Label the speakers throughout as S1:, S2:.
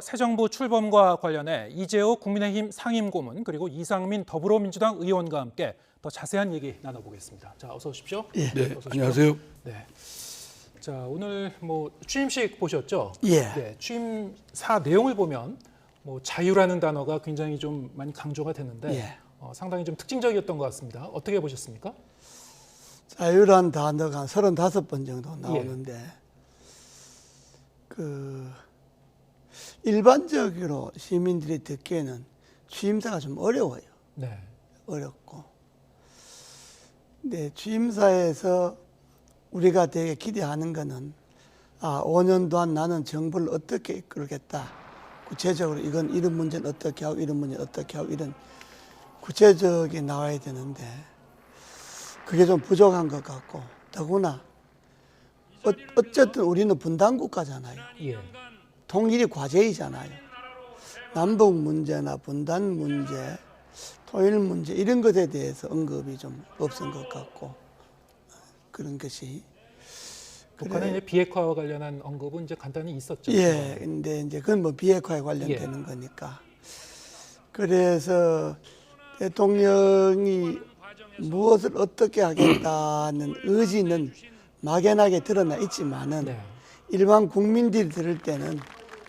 S1: 새 정부 출범과 관련해 이재호 국민의힘 상임고문 그리고 이상민 더불어민주당 의원과 함께 더 자세한 얘기 나눠보겠습니다. 자, 어서 오십시오.
S2: 예.
S1: 어서
S2: 네,
S1: 오십시오.
S2: 안녕하세요.
S1: 네. 자, 오늘 취임식 보셨죠?
S2: 예.
S1: 네, 취임사 내용을 보면 자유라는 단어가 굉장히 좀 많이 강조가 됐는데
S2: 예.
S1: 상당히 좀 특징적이었던 것 같습니다. 어떻게 보셨습니까?
S2: 자유란 단어가 한 35번 정도 나오는데 일반적으로 시민들이 듣기에는 취임사가 좀 어려워요.
S1: 네.
S2: 어렵고. 근데 취임사에서 우리가 되게 기대하는 거는 5년 동안 나는 정부를 어떻게 이끌겠다. 구체적으로 이런 문제는 어떻게 하고 이런 문제는 어떻게 하고 이런 구체적이 나와야 되는데 그게 좀 부족한 것 같고 더구나 어쨌든 우리는 분단국가잖아요.
S1: 예.
S2: 통일이 과제이잖아요. 남북 문제나 분단 문제, 통일 문제 이런 것에 대해서 언급이 좀 없은 것 같고 그런 것이
S1: 북한의 이제 비핵화와 관련한 언급은 이제 간단히 있었죠.
S2: 예, 근데 이제 그건 비핵화에 관련되는 거니까. 그래서 대통령이 무엇을 어떻게 하겠다는 의지는 막연하게 드러나 있지만은
S1: 네.
S2: 일반 국민들이 들을 때는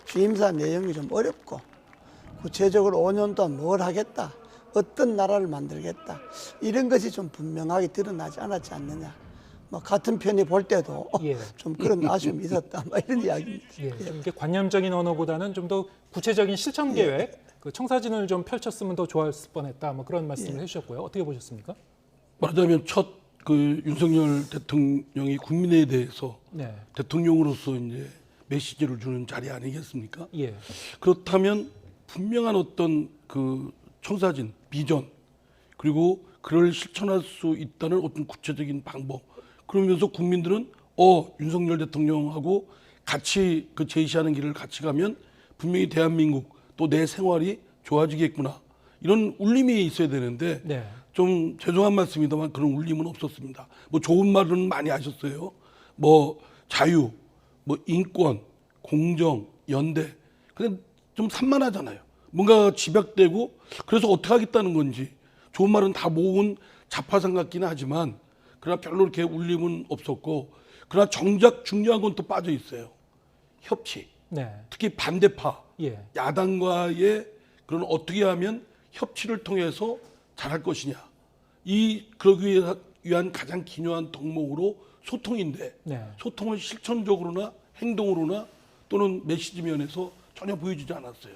S2: 취임사 내용이 좀 어렵고 구체적으로 5년 동안 뭘 하겠다, 어떤 나라를 만들겠다 이런 것이 좀 분명하게 드러나지 않았지 않느냐. 같은 편이 볼 때도 좀 그런 아쉬움이 있었다. 이런 이야기입니다.
S1: 예, 좀 이게 관념적인 언어보다는 좀 더 구체적인 실천 계획, 그 청사진을 좀 펼쳤으면 더 좋았을 뻔했다. 그런 말씀을 해주셨고요. 어떻게 보셨습니까?
S3: 말하자면 첫 윤석열 대통령이 국민에 대해서
S1: 네.
S3: 대통령으로서 이제 메시지를 주는 자리 아니겠습니까?
S1: 예.
S3: 그렇다면 분명한 어떤 청사진, 비전 그리고 그를 실천할 수 있다는 어떤 구체적인 방법. 그러면서 국민들은 윤석열 대통령하고 같이 제시하는 길을 같이 가면 분명히 대한민국 또 내 생활이 좋아지겠구나. 이런 울림이 있어야 되는데
S1: 네.
S3: 좀 죄송한 말씀입니다만 그런 울림은 없었습니다. 좋은 말은 많이 하셨어요. 자유, 인권, 공정, 연대. 근데 좀 산만하잖아요. 뭔가 집약되고 그래서 어떻게 하겠다는 건지 좋은 말은 다 모은 자파상 같기는 하지만 그러나 별로 이렇게 울림은 없었고 그러나 정작 중요한 건 또 빠져 있어요. 협치.
S1: 네.
S3: 특히 반대파,
S1: 예.
S3: 야당과의 그런 어떻게 하면 협치를 통해서 잘할 것이냐. 그러기 위한 가장 기묘한 덕목으로 소통인데
S1: 네.
S3: 소통을 실천적으로나 행동으로나 또는 메시지 면에서 전혀 보여주지 않았어요.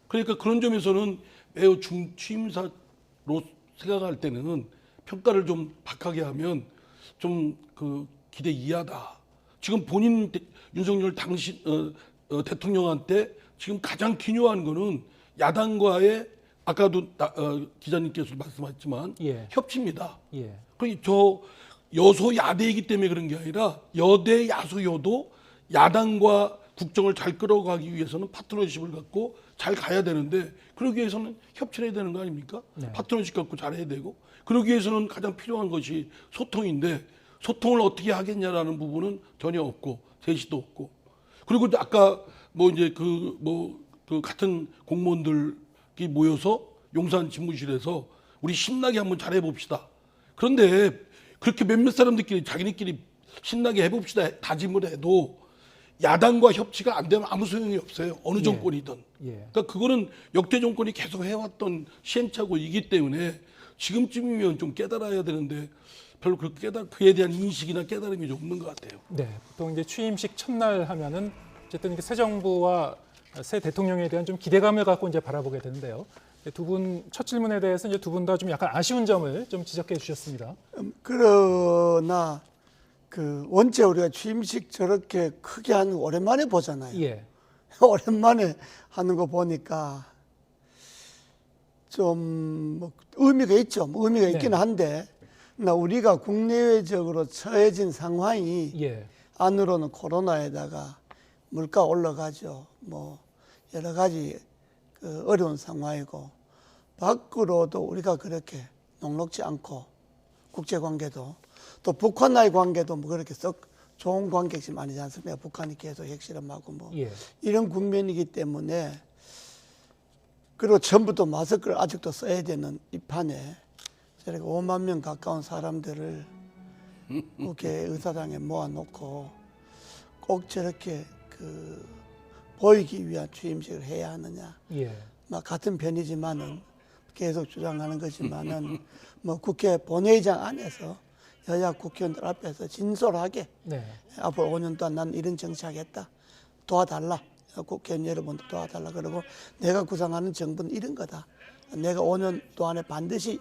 S3: 그러니까 그런 점에서는 매우 취임사로 생각할 때는 평가를 좀 박하게 하면 좀 기대 이하다. 지금 본인 윤석열 대통령한테 지금 가장 기묘한 거는 야당과의 아까도 기자님께서 말씀하셨지만 협치입니다.
S1: 예.
S3: 저 여소 야대이기 때문에 그런 게 아니라 여대 야소여도 야당과 국정을 잘 끌어가기 위해서는 파트너십을 갖고 잘 가야 되는데 그러기 위해서는 협치를 해야 되는 거 아닙니까?
S1: 네.
S3: 파트너십 갖고 잘해야 되고 그러기 위해서는 가장 필요한 것이 소통인데 소통을 어떻게 하겠냐라는 부분은 전혀 없고 제시도 없고 그리고 아까 같은 공무원들이 모여서 용산 집무실에서 우리 신나게 한번 잘해 봅시다. 그런데 그렇게 몇몇 사람들끼리 자기네끼리 신나게 해봅시다 다짐을 해도 야당과 협치가 안 되면 아무 소용이 없어요. 어느 정권이든. 그러니까 그거는 역대 정권이 계속 해왔던 시행착오이기 때문에 지금쯤이면 좀 깨달아야 되는데 별로 그렇게 그에 대한 인식이나 깨달음이 좀 없는 것 같아요.
S1: 네, 보통 이제 취임식 첫날 하면은 어쨌든 새 정부와 새 대통령에 대한 좀 기대감을 갖고 이제 바라보게 되는데요. 두 분 첫 질문에 대해서 이제 두 분 다 좀 약간 아쉬운 점을 좀 지적해 주셨습니다.
S2: 그러나 원체 우리가 취임식 저렇게 크게 하는 거 오랜만에 보잖아요.
S1: 예.
S2: 오랜만에 하는 거 보니까 좀 의미가 있죠. 의미가 있기는 한데 우리가 국내외적으로 처해진 상황이 안으로는 코로나에다가 물가 올라가죠. 여러 가지 어려운 상황이고 밖으로도 우리가 그렇게 녹록지 않고 국제관계도 또 북한과의 관계도 그렇게 썩 좋은 관객심 아니지 않습니까? 북한이 계속 핵실험하고 뭐
S1: 예.
S2: 이런 국면이기 때문에 그리고 처음부터 마스크를 아직도 써야 되는 이 판에 저렇게 5만 명 가까운 사람들을 국회 의사당에 모아놓고 꼭 저렇게 그 보이기 위한 취임식을 해야 하느냐.
S1: 예.
S2: 막 같은 편이지만은 계속 주장하는 거지만은 뭐 국회 본회의장 안에서 여야 국회의원들 앞에서 진솔하게
S1: 네.
S2: 앞으로 5년 동안 난 이런 정치하겠다. 도와달라. 국회의원 여러분도 도와달라. 그러고 내가 구상하는 정부는 이런 거다. 내가 5년 동안에 반드시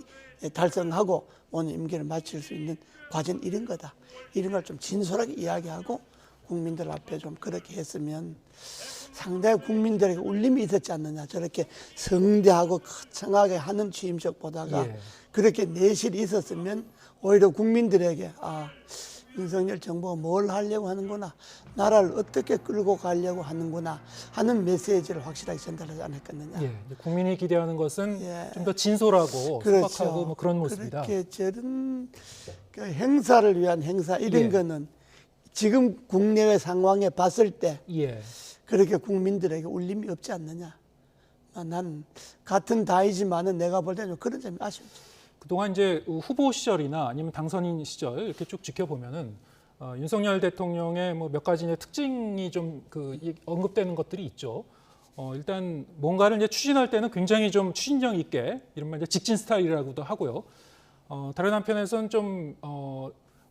S2: 달성하고 오늘 임기를 마칠 수 있는 과제는 이런 거다. 이런 걸 좀 진솔하게 이야기하고 국민들 앞에 좀 그렇게 했으면 상당히 국민들에게 울림이 있었지 않느냐. 저렇게 성대하고 거창하게 하는 취임식보다가
S1: 예.
S2: 그렇게 내실이 있었으면 오히려 국민들에게 윤석열 정부가 뭘 하려고 하는구나, 나라를 어떻게 끌고 가려고 하는구나 하는 메시지를 확실하게 전달하지 않았겠느냐.
S1: 예. 이제 국민이 기대하는 것은
S2: 예.
S1: 좀 더 진솔하고
S2: 그렇죠.
S1: 소박하고 뭐 그런 모습이다.
S2: 그렇게 저런 그 행사를 위한 행사 이런
S1: 예.
S2: 거는 지금 국내외 상황에 봤을 때
S1: 예.
S2: 그렇게 국민들에게 울림이 없지 않느냐. 난 같은 다이지만은 내가 볼 때는 그런 점이 아쉽죠.
S1: 그동안 이제 후보 시절이나 아니면 당선인 시절 이렇게 쭉 지켜보면은 윤석열 대통령의 뭐 몇 가지 이제 특징이 좀 언급되는 것들이 있죠. 일단 뭔가를 이제 추진할 때는 굉장히 좀 추진력 있게 이른바 이제 직진 스타일이라고도 하고요. 다른 한편에서는 좀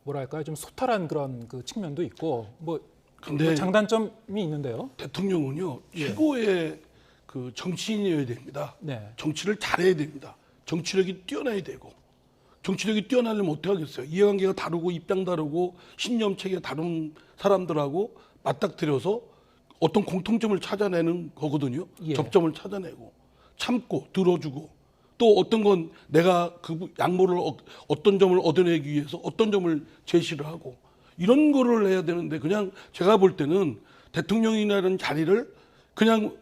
S1: 뭐랄까요, 좀 소탈한 그런 그 측면도 있고 뭐
S3: 근데
S1: 장단점이 있는데요.
S3: 대통령은요
S1: 예.
S3: 최고의 그 정치인이어야 됩니다.
S1: 네.
S3: 정치를 잘해야 됩니다. 정치력이 뛰어나야 되고 정치력이 뛰어나려면 어떻게 하겠어요? 이해관계가 다르고 입장 다르고 신념 체계 다른 사람들하고 맞닥뜨려서 어떤 공통점을 찾아내는 거거든요.
S1: 예.
S3: 접점을 찾아내고 참고 들어주고 또 어떤 건 내가 그 양보를 어떤 점을 얻어내기 위해서 어떤 점을 제시를 하고 이런 거를 해야 되는데 그냥 제가 볼 때는 대통령이라는 자리를 그냥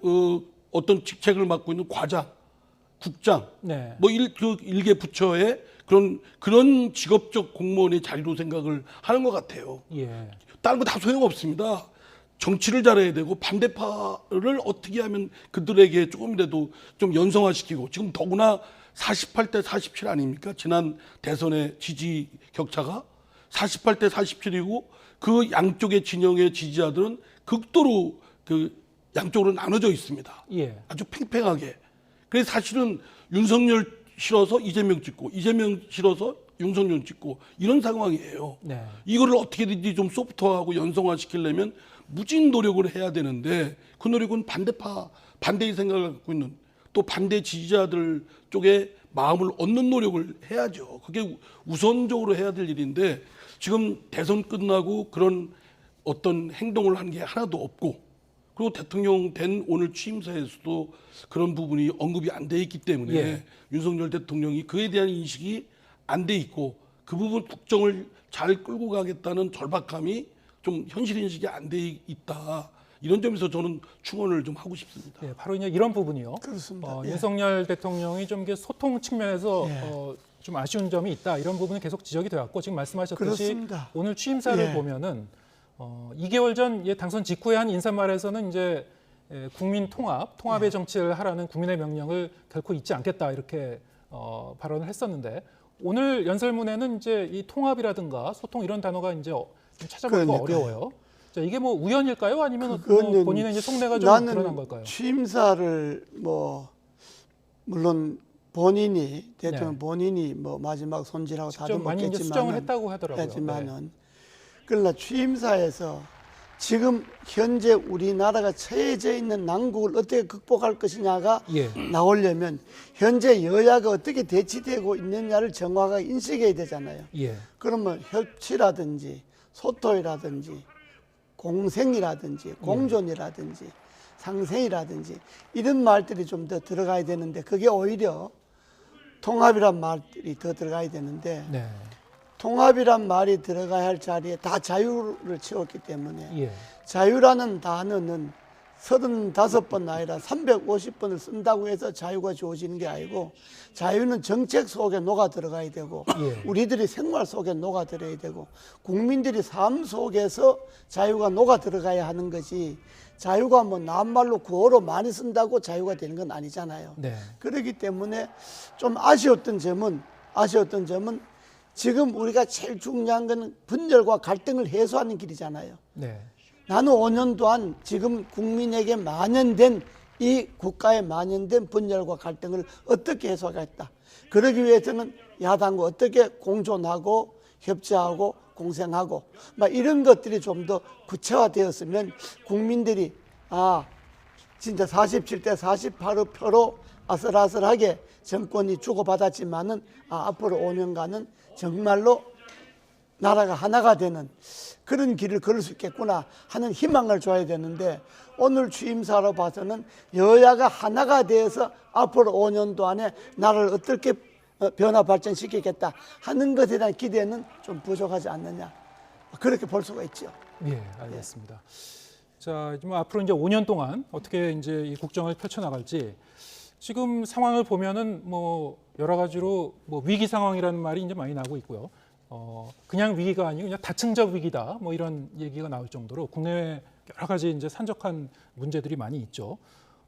S3: 어떤 직책을 맡고 있는 과장, 국장,
S1: 네.
S3: 뭐 일개 부처의 그런 직업적 공무원의 자리로 생각을 하는 것 같아요.
S1: 예.
S3: 다른 거 다 소용없습니다. 정치를 잘해야 되고 반대파를 어떻게 하면 그들에게 조금이라도 좀 연성화시키고 지금 더구나 48대 47 아닙니까? 지난 대선의 지지 격차가 48대 47이고 그 양쪽의 진영의 지지자들은 극도로 그 양쪽으로 나눠져 있습니다.
S1: 예.
S3: 아주 팽팽하게. 그래서 사실은 윤석열 싫어서 이재명 찍고 이재명 싫어서 윤석열 찍고 이런 상황이에요.
S1: 네.
S3: 이거를 어떻게든지 좀 소프트화하고 연성화시키려면 무진 노력을 해야 되는데 그 노력은 반대의 생각을 갖고 있는 또 반대 지지자들 쪽에 마음을 얻는 노력을 해야죠. 그게 우선적으로 해야 될 일인데 지금 대선 끝나고 그런 어떤 행동을 한 게 하나도 없고 그리고 대통령 된 오늘 취임사에서도 그런 부분이 언급이 안 돼 있기 때문에
S1: 예.
S3: 윤석열 대통령이 그에 대한 인식이 안 돼 있고 그 부분 국정을 잘 끌고 가겠다는 절박함이 좀 현실 인식이 안 돼 있다. 이런 점에서 저는 충원을 좀 하고 싶습니다.
S1: 예, 바로 이제 이런 부분이요.
S2: 그렇습니다. 예.
S1: 윤석열 대통령이 좀 이게 소통 측면에서
S2: 예.
S1: 좀 아쉬운 점이 있다. 이런 부분은 계속 지적이 되었고 지금 말씀하셨듯이
S2: 그렇습니다.
S1: 오늘 취임사를
S2: 예.
S1: 보면은 2개월 전 당선 직후에 한 인사말에서는 이제 국민 통합의 정치를 하라는 국민의 명령을 결코 잊지 않겠다 이렇게 발언을 했었는데 오늘 연설문에는 이제 이 통합이라든가 소통 이런 단어가 이제 좀 찾아보기가
S2: 그러니까요.
S1: 어려워요. 자, 이게 뭐 우연일까요? 아니면
S2: 그거는
S1: 본인의 이제 속내가 좀
S2: 나는
S1: 드러난 걸까요?
S2: 취임사를 뭐 물론 본인이 대통령
S1: 네.
S2: 본인이 뭐 마지막 손질하고
S1: 직접 많이 이제 수정을
S2: 다듬었겠지만은
S1: 했다고 하더라고요. 네.
S2: 하지만은 그러나 취임사에서 지금 현재 우리나라가 처해져 있는 난국을 어떻게 극복할 것이냐가
S1: 예.
S2: 나오려면 현재 여야가 어떻게 대치되고 있느냐를 정확하게 인식해야 되잖아요.
S1: 예.
S2: 그러면 협치라든지 소통이라든지 공생이라든지 공존이라든지 상생이라든지 이런 말들이 좀 더 들어가야 되는데 그게 오히려 통합이란 말들이 더 들어가야 되는데
S1: 네.
S2: 통합이란 말이 들어가야 할 자리에 다 자유를 채웠기 때문에
S1: 예.
S2: 자유라는 단어는 35번 아니라 350번을 쓴다고 해서 자유가 주어지는 게 아니고 자유는 정책 속에 녹아 들어가야 되고
S1: 예.
S2: 우리들이 생활 속에 녹아 들어야 되고 국민들이 삶 속에서 자유가 녹아 들어가야 하는 것이 자유가 뭐 낱말로 구호로 많이 쓴다고 자유가 되는 건 아니잖아요.
S1: 네.
S2: 그렇기 때문에 좀 아쉬웠던 점은 지금 우리가 제일 중요한 건 분열과 갈등을 해소하는 길이잖아요.
S1: 네.
S2: 나는 5년 동안 지금 국민에게 만연된 이 국가에 만연된 분열과 갈등을 어떻게 해소하겠다. 그러기 위해서는 야당과 어떻게 공존하고 협치하고 공생하고 막 이런 것들이 좀 더 구체화되었으면 국민들이 진짜 47대 48표로 아슬아슬하게 정권이 주고받았지만은 앞으로 5년간은 정말로 나라가 하나가 되는 그런 길을 걸을 수 있겠구나 하는 희망을 줘야 되는데 오늘 취임사로 봐서는 여야가 하나가 되어서 앞으로 5년도 안에 나라를 어떻게 변화 발전시키겠다 하는 것에 대한 기대는 좀 부족하지 않느냐 그렇게 볼 수가 있죠.
S1: 예, 알겠습니다. 자, 뭐 앞으로 이제 5년 동안 어떻게 이제 이 국정을 펼쳐나갈지 지금 상황을 보면은 뭐 여러 가지로 뭐 위기 상황이라는 말이 이제 많이 나오고 있고요. 그냥 위기가 아니고 그냥 다층적 위기다 뭐 이런 얘기가 나올 정도로 국내외 여러 가지 이제 산적한 문제들이 많이 있죠.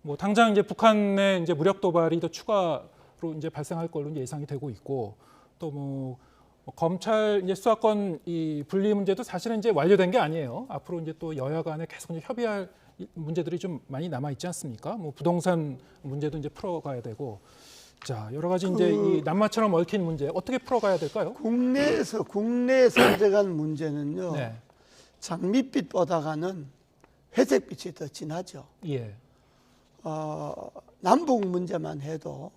S1: 뭐 당장 이제 북한의 이제 무력 도발이 더 추가로 이제 발생할 걸로 이제 예상이 되고 있고 또 뭐 검찰 이제 수사권 이 분리 문제도 사실은 이제 완료된 게 아니에요. 앞으로 이제 또 여야 간에 계속 이제 협의할 문제들이 좀 많이 남아 있지 않습니까? 뭐 부동산 문제도 이제 풀어가야 되고. 자, 여러 가지 이제 이 남마처럼 얽힌 문제 어떻게 풀어가야 될까요?
S2: 국내에 산적한 문제는요.
S1: 네.
S2: 장밋빛보다는 회색빛이 더 진하죠.
S1: 예.
S2: 남북 문제만 해도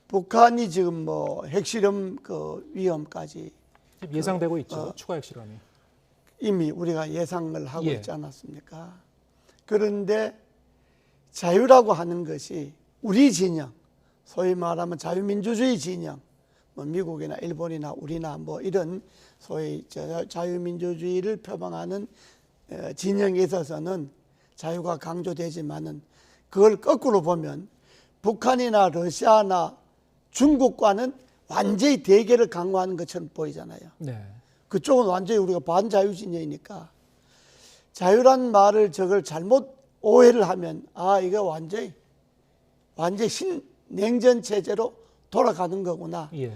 S2: 북한이 지금 뭐 핵실험 그 위험까지
S1: 지금 예상되고 있죠. 추가 핵실험이.
S2: 이미 우리가 예상을 하고
S1: 예.
S2: 있지 않았습니까? 그런데 자유라고 하는 것이 우리 진영, 소위 말하면 자유민주주의 진영, 뭐 미국이나 일본이나 우리나 뭐 이런 소위 자유민주주의를 표방하는 진영에 있어서는 자유가 강조되지만은 그걸 거꾸로 보면 북한이나 러시아나 중국과는 완전히 대결을 강화하는 것처럼 보이잖아요.
S1: 네.
S2: 그쪽은 완전히 우리가 반자유 진영이니까 자유란 말을 저걸 잘못 오해를 하면 이거 완전히 신냉전 체제로 돌아가는 거구나.
S1: 예.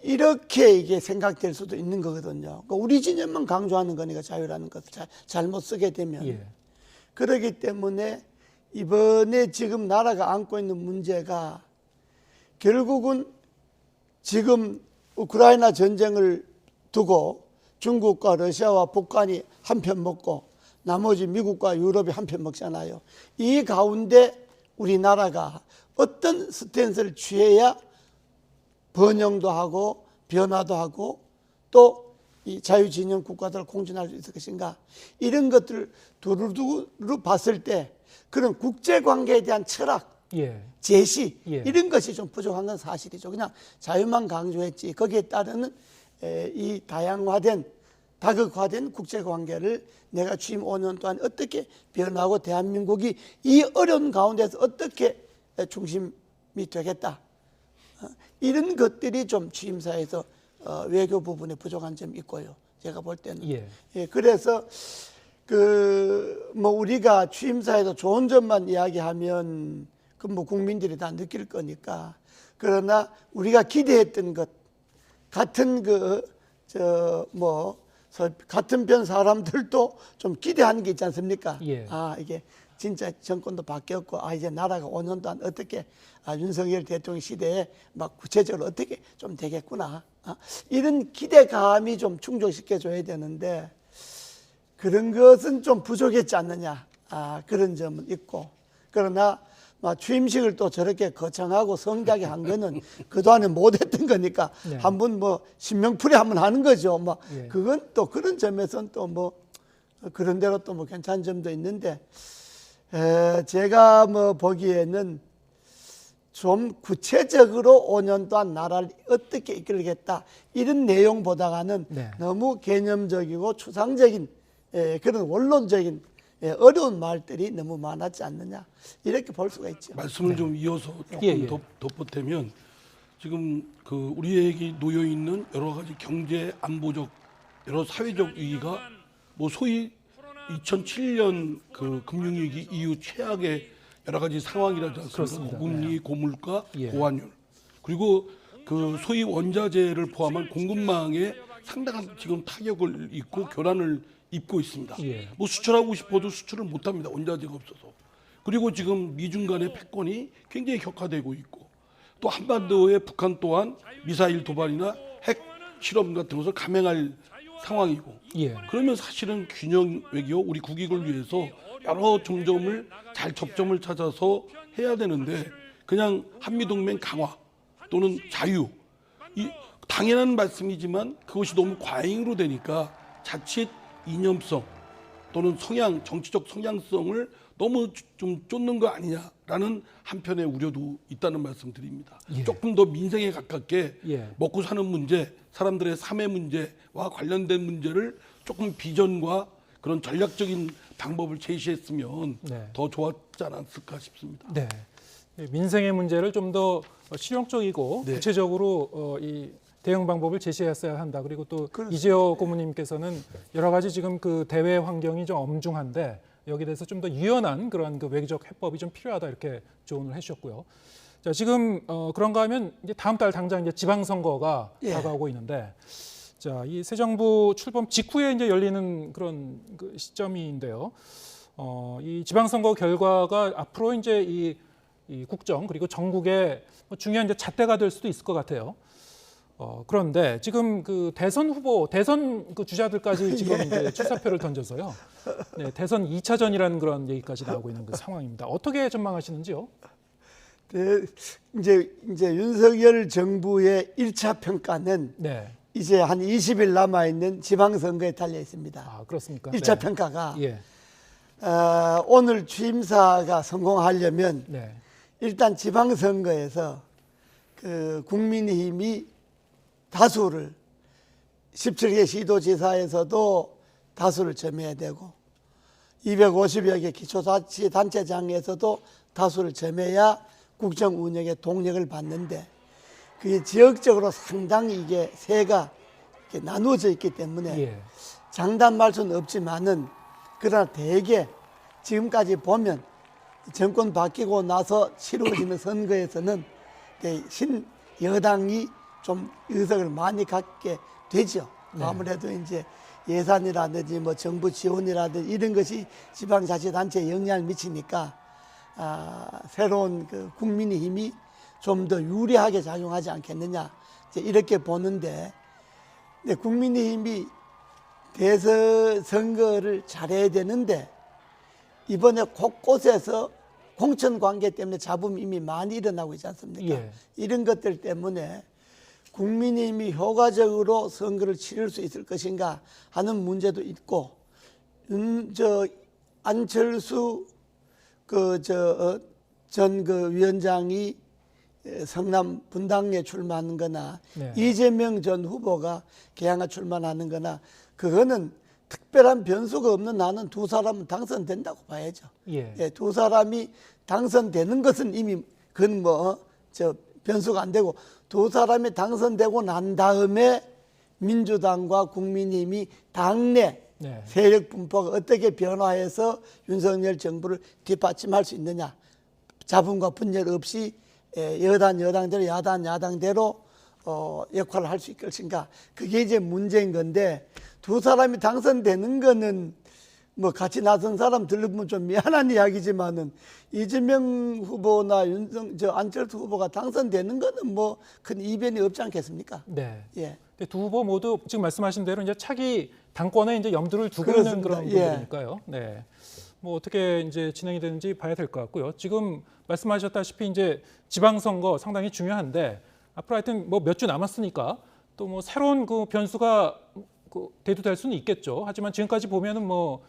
S2: 이렇게 이게 생각될 수도 있는 거거든요. 그러니까 우리 진영만 강조하는 거니까 자유라는 것을 잘못 쓰게 되면.
S1: 예.
S2: 그렇기 때문에 이번에 지금 나라가 안고 있는 문제가 결국은 지금 우크라이나 전쟁을 두고 중국과 러시아와 북한이 한 편 먹고 나머지 미국과 유럽이 한 편 먹잖아요. 이 가운데 우리나라가 어떤 스탠스를 취해야 번영도 하고 변화도 하고 또 이 자유진영 국가들을 공존할 수 있을 것인가 이런 것들을 두루두루 봤을 때 그런 국제관계에 대한 철학
S1: 예.
S2: 제시
S1: 예.
S2: 이런 것이 좀 부족한 건 사실이죠. 그냥 자유만 강조했지 거기에 따르는 이 다양화된 다극화된 국제관계를 내가 취임 5년 동안 어떻게 변화하고 대한민국이 이 어려운 가운데서 어떻게 중심이 되겠다. 이런 것들이 좀 취임사에서 외교 부분에 부족한 점이 있고요. 제가 볼 때는.
S1: 예.
S2: 그래서 뭐 우리가 취임사에서 좋은 점만 이야기하면 그 뭐 국민들이 다 느낄 거니까. 그러나 우리가 기대했던 것 같은 같은 편 사람들도 좀 기대하는 게 있지 않습니까?
S1: 예.
S2: 이게 진짜 정권도 바뀌었고 이제 나라가 5년 동안 어떻게 윤석열 대통령 시대에 막 구체적으로 어떻게 좀 되겠구나. 이런 기대감이 좀 충족시켜줘야 되는데 그런 것은 좀 부족했지 않느냐. 그런 점은 있고. 그러나 취임식을 또 저렇게 거창하고 성대하게 한 거는 그동안에 못했던 거니까
S1: 네.
S2: 한번 신명풀이 한번 하는 거죠.
S1: 예.
S2: 그건 또 그런 점에서는 또 그런 대로 또 괜찮은 점도 있는데 제가 보기에는 좀 구체적으로 5년 동안 나라를 어떻게 이끌겠다 이런 내용보다는
S1: 네.
S2: 너무 개념적이고 추상적인 그런 원론적인 어려운 말들이 너무 많았지 않느냐 이렇게 볼 수가 있죠.
S3: 말씀을 좀 이어서 조금
S1: 예.
S3: 덧보태면 지금 그 우리에게 놓여 있는 여러 가지 경제 안보적 여러 사회적 위기가 뭐 소위 2007년 그 금융위기 이후 최악의 여러 가지 상황이라지 않습니까?
S1: 그렇습니다.
S3: 고금리, 고물가,
S1: 예.
S3: 고환율 그리고 그 소위 원자재를 포함한 공급망에 상당한 지금 타격을 입고 교란을 입고 있습니다.
S1: 예.
S3: 뭐 수출하고 싶어도 수출을 못합니다. 원자재가 없어서. 그리고 지금 미중 간의 패권이 굉장히 격화되고 있고 또 한반도에 북한 또한 미사일 도발이나 핵 실험 같은 것을 감행할 상황이고
S1: 예.
S3: 그러면 사실은 균형 외교 우리 국익을 위해서 여러 점점을 잘 접점을 찾아서 해야 되는데 그냥 한미동맹 강화 또는 자유 이 당연한 말씀이지만 그것이 너무 과잉으로 되니까 자칫 이념성 또는 성향 정치적 성향성을 너무 좀 쫓는 거 아니냐라는 한편의 우려도 있다는 말씀드립니다.
S1: 예.
S3: 조금 더 민생에 가깝게
S1: 예.
S3: 먹고 사는 문제, 사람들의 삶의 문제와 관련된 문제를 조금 비전과 그런 전략적인 방법을 제시했으면
S1: 네.
S3: 더 좋았지 않았을까 싶습니다.
S1: 네. 민생의 문제를 좀 더 실용적이고
S3: 네.
S1: 구체적으로 이 대응 방법을 제시했어야 한다. 그리고 또
S2: 그렇습니다.
S1: 이재호 고문님께서는 여러 가지 지금 그 대외 환경이 좀 엄중한데 여기에 대해서 좀 더 유연한 그런 그 외교적 해법이 좀 필요하다 이렇게 조언을 해주셨고요. 자, 지금 그런가 하면 이제 다음 달 당장 이제 지방선거가
S2: 예.
S1: 다가오고 있는데, 자, 이 새 정부 출범 직후에 이제 열리는 그런 그 시점인데요. 이 지방선거 결과가 앞으로 이제 이 국정 그리고 전국의 뭐 중요한 이제 잣대가 될 수도 있을 것 같아요. 그런데 지금 그 대선 후보, 대선 그 주자들까지 지금 이제 출사표를 던져서요. 네, 대선 2차전이라는 그런 얘기까지 나오고 있는 그 상황입니다. 어떻게 전망하시는지요?
S2: 네, 이제 윤석열 정부의 1차 평가는
S1: 네.
S2: 이제 한 20일 남아 있는 지방선거에 달려 있습니다.
S1: 아, 그렇습니까?
S2: 1차
S1: 네.
S2: 평가가
S1: 예.
S2: 오늘 취임사가 성공하려면
S1: 네.
S2: 일단 지방선거에서 그 국민의힘이 다수를 17개 시도지사에서도 다수를 점해야 되고 250여 개 기초자치단체장에서도 다수를 점해야 국정 운영에 동력을 받는데 그게 지역적으로 상당히 이게 세가 이렇게 나누어져 있기 때문에
S1: 예.
S2: 장담할 수는 없지만은 그러나 대개 지금까지 보면 정권 바뀌고 나서 치루어지는 선거에서는 신여당이 좀 의석을 많이 갖게 되죠.
S1: 네.
S2: 아무래도 이제 예산이라든지 뭐 정부 지원이라든지 이런 것이 지방자치단체에 영향을 미치니까 새로운 그 국민의힘이 좀 더 유리하게 작용하지 않겠느냐 이제 이렇게 보는데, 근데 국민의힘이 대선 선거를 잘해야 되는데 이번에 곳곳에서 공천 관계 때문에 잡음이 이미 많이 일어나고 있지 않습니까?
S1: 예.
S2: 이런 것들 때문에 국민의힘이 효과적으로 선거를 치를 수 있을 것인가 하는 문제도 있고, 안철수 전 위원장이 성남 분당에 출마하는 거나
S1: 네.
S2: 이재명 전 후보가 개항에 출마하는 거나 그거는 특별한 변수가 없는 나는 두 사람은 당선된다고 봐야죠.
S1: 예.
S2: 예, 두 사람이 당선되는 것은 이미 그건 변수가 안 되고, 두 사람이 당선되고 난 다음에 민주당과 국민의힘이 당내
S1: 네.
S2: 세력 분포가 어떻게 변화해서 윤석열 정부를 뒷받침할 수 있느냐, 잡음과 분열 없이 여당대로 야당대로 역할을 할 수 있을 것인가, 그게 이제 문제인 건데, 두 사람이 당선되는 거는 뭐 같이 나선 사람 들으면 좀 미안한 이야기지만은 이재명 후보나 안철수 후보가 당선되는 거는 뭐 큰 이변이 없지 않겠습니까?
S1: 네.
S2: 예.
S1: 근데 두 후보 모두 지금 말씀하신 대로 이제 차기 당권에 이제 염두를 두고
S2: 그렇습니다.
S1: 있는 그런
S2: 예.
S1: 분들이니까요. 네. 뭐 어떻게 이제 진행이 되는지 봐야 될 것 같고요. 지금 말씀하셨다시피 이제 지방선거 상당히 중요한데 앞으로 하여튼 뭐 몇 주 남았으니까 또 뭐 새로운 그 변수가 대두될 수는 있겠죠. 하지만 지금까지 보면은 뭐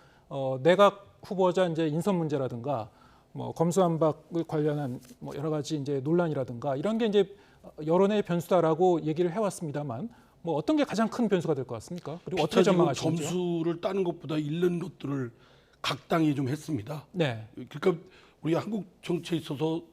S1: 내각 후보자 이제 인선 문제라든가 뭐 검수완박을 관련한 뭐 여러 가지 이제 논란이라든가 이런 게 이제 여론의 변수다라고 얘기를 해왔습니다만, 뭐 어떤 게 가장 큰 변수가 될 것 같습니까? 그리고 어떻게
S3: 피차지고
S1: 전망하시는지요?
S3: 점수를 따는 것보다 잃는 것들을 각 당이 좀 했습니다.
S1: 네.
S3: 그러니까 우리 한국 정치에 있어서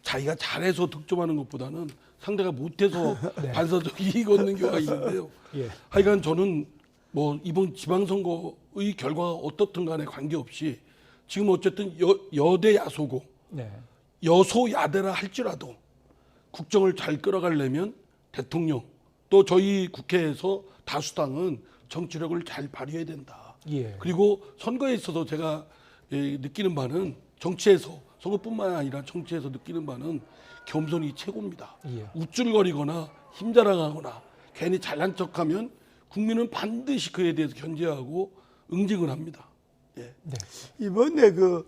S3: 자기가 잘해서 득점하는 것보다는 상대가 못해서 반사적 이익 얻는 경우가 있는데요.
S1: 예.
S3: 하여간 저는 뭐 이번 지방선거의 결과가 어떻든 간에 관계없이 지금 어쨌든 여대 야소고
S1: 네.
S3: 여소야대라 할지라도 국정을 잘 끌어가려면 대통령 또 저희 국회에서 다수당은 정치력을 잘 발휘해야 된다.
S1: 예.
S3: 그리고 선거에 있어서 제가 느끼는 바는 정치에서 선거뿐만 아니라 정치에서 느끼는 바는 겸손이 최고입니다.
S1: 예.
S3: 우쭐거리거나 힘자랑하거나 괜히 잘난 척하면 국민은 반드시 그에 대해서 견제하고 응징을 합니다. 예.
S1: 네.
S2: 이번에 그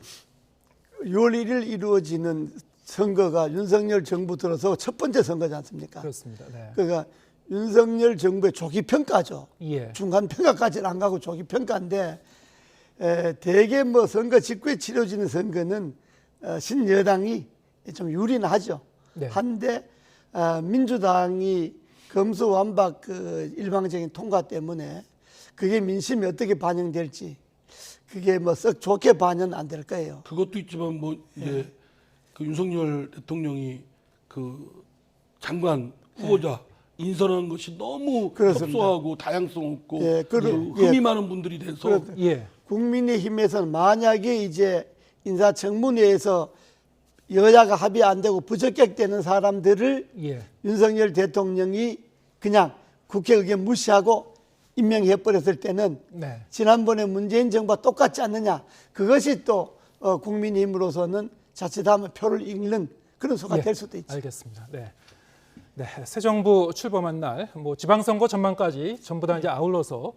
S2: 6월 1일 이루어지는 선거가 윤석열 정부 들어서 첫 번째 선거지 않습니까?
S1: 그렇습니다. 네.
S2: 그러니까 윤석열 정부의 조기 평가죠.
S1: 예.
S2: 중간 평가까지는 안 가고 조기 평가인데 대개 뭐 선거 직후에 치러지는 선거는 신여당이 좀 유리는 하죠.
S1: 네.
S2: 한데 민주당이 검수완박 그 일방적인 통과 때문에 그게 민심이 어떻게 반영될지 그게 뭐 썩 좋게 반영 안 될 거예요.
S3: 그것도 있지만 뭐 이제 그 윤석열 대통령이 그 장관 후보자 인선하는 것이 너무
S2: 그렇습니다.
S3: 협소하고 다양성 없고
S2: 예,
S3: 흠이 많은 분들이 돼서
S2: 그렇습니다.
S1: 예.
S2: 국민의힘에서는 만약에 이제 인사청문회에서 여야가 합의 안 되고 부적격되는 사람들을
S1: 예.
S2: 윤석열 대통령이 그냥 국회 의견 무시하고 임명해 버렸을 때는
S1: 네.
S2: 지난번에 문재인 정부와 똑같지 않느냐. 그것이 또 국민의힘으로서는 자칫하면 표를 잃는 그런 수가
S1: 예.
S2: 될 수도 있죠.
S1: 알겠습니다. 네. 네. 새 정부 출범한 날, 뭐 지방선거 전망까지 전부 다 이제 아울러서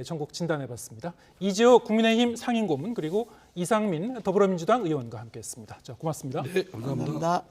S1: 전국 진단해봤습니다. 이지호 국민의힘 상임고문 그리고 이상민 더불어민주당 의원과 함께했습니다. 자, 고맙습니다.
S3: 네, 감사합니다.
S2: 감사합니다.